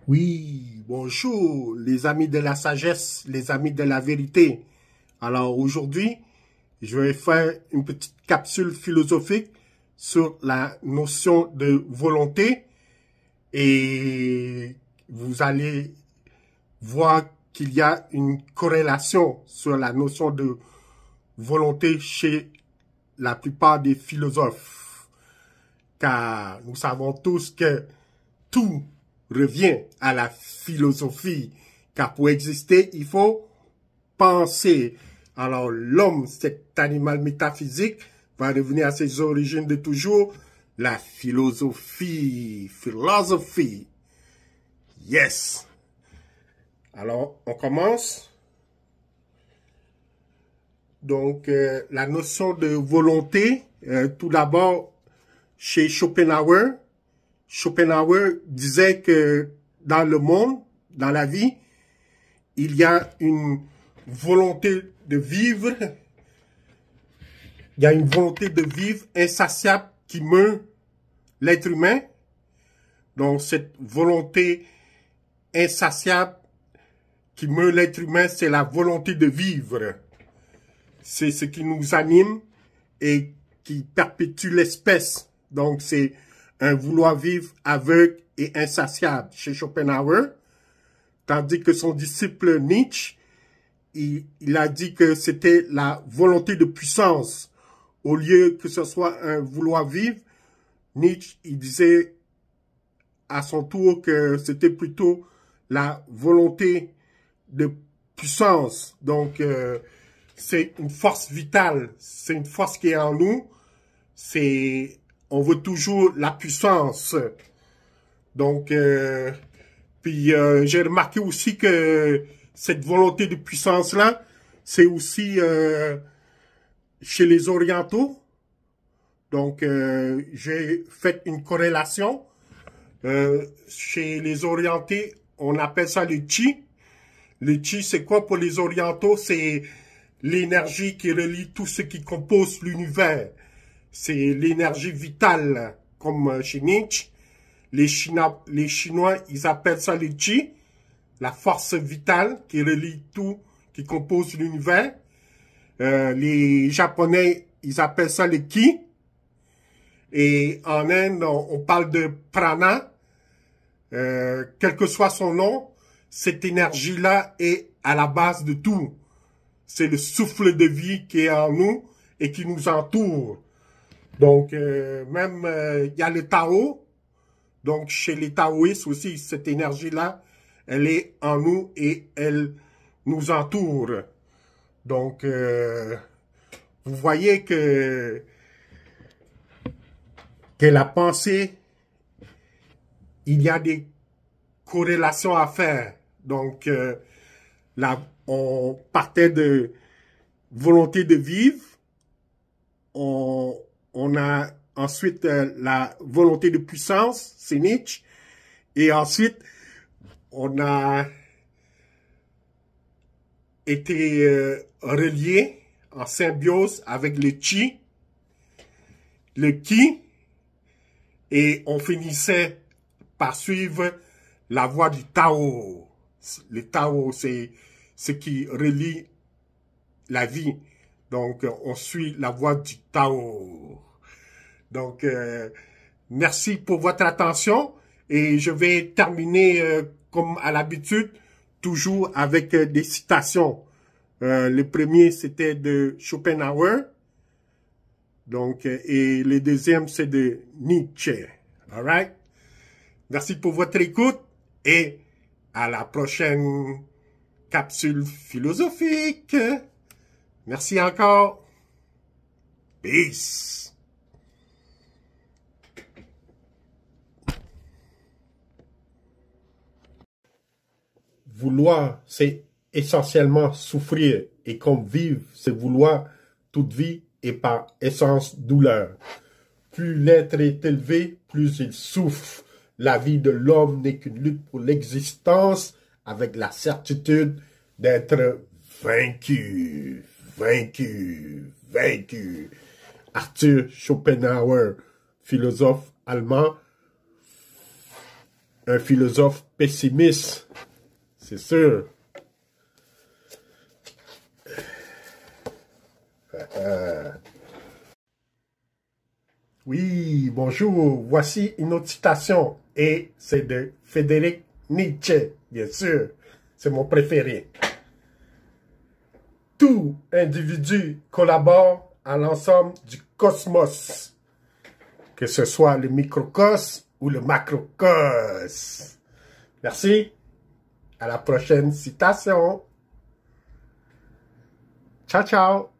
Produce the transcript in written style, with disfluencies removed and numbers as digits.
Oui, bonjour les amis de la sagesse, les amis de la vérité. Alors aujourd'hui, je vais faire une petite capsule philosophique sur la notion de volonté et vous allez voir qu'il y a une corrélation sur la notion de volonté chez la plupart des philosophes. Car nous savons tous que tout revient à la philosophie, car pour exister, il faut penser. Alors l'homme, cet animal métaphysique, va revenir à ses origines de toujours, la philosophie. Philosophie. Yes. Alors, on commence. Donc, la notion de volonté, tout d'abord, chez Schopenhauer, Schopenhauer disait que dans le monde, dans la vie, il y a une volonté de vivre, il y a une volonté de vivre insatiable qui meut l'être humain. Donc cette volonté insatiable qui meut l'être humain, c'est la volonté de vivre. C'est ce qui nous anime et qui perpétue l'espèce. Donc c'est un vouloir vivre aveugle et insatiable chez Schopenhauer, tandis que son disciple Nietzsche, il a dit que c'était la volonté de puissance. Au lieu que ce soit un vouloir vivre, Nietzsche, il disait à son tour que c'était plutôt la volonté de puissance. Donc, c'est une force vitale, c'est une force qui est en nous, on veut toujours la puissance. Donc, puis j'ai remarqué aussi que cette volonté de puissance-là, c'est aussi chez les orientaux. Donc, j'ai fait une corrélation. Chez les orientés, on appelle ça le chi. Le chi, c'est quoi pour les orientaux? C'est l'énergie qui relie tout ce qui compose l'univers. C'est l'énergie vitale, comme chez Nietzsche. Les Chinois, ils appellent ça le chi, la force vitale qui relie tout, qui compose l'univers. Les Japonais, ils appellent ça le ki. Et en Inde, on parle de prana. Quel que soit son nom, cette énergie-là est à la base de tout. C'est le souffle de vie qui est en nous et qui nous entoure. Donc, même, il y a le Tao. Donc, chez les taoïstes aussi, cette énergie-là, elle est en nous et elle nous entoure. Donc, vous voyez que la pensée, il y a des corrélations à faire. Donc, là, on partait de volonté de vivre. On a ensuite la volonté de puissance, c'est Nietzsche. Et ensuite, on a été relié en symbiose avec le chi, le ki, et on finissait par suivre la voie du Tao. Le Tao, c'est ce qui relie la vie. Donc, on suit la voie du Tao. Donc, merci pour votre attention et je vais terminer comme à l'habitude, toujours avec des citations. Le premier, c'était de Schopenhauer. Donc, et le deuxième, c'est de Nietzsche. All right? Merci pour votre écoute et à la prochaine capsule philosophique. Merci encore. Peace. Vouloir, c'est essentiellement souffrir. Et comme vivre, c'est vouloir, toute vie est par essence douleur. Plus l'être est élevé, plus il souffre. La vie de l'homme n'est qu'une lutte pour l'existence avec la certitude d'être vaincu, vaincu, vaincu. Arthur Schopenhauer, philosophe allemand, un philosophe pessimiste, c'est sûr. Oui, bonjour, voici une autre citation, et c'est de Friedrich Nietzsche, bien sûr, c'est mon préféré. Tout individu collabore à l'ensemble du cosmos, que ce soit le microcosme ou le macrocosme. Merci, à la prochaine citation. Ciao, ciao.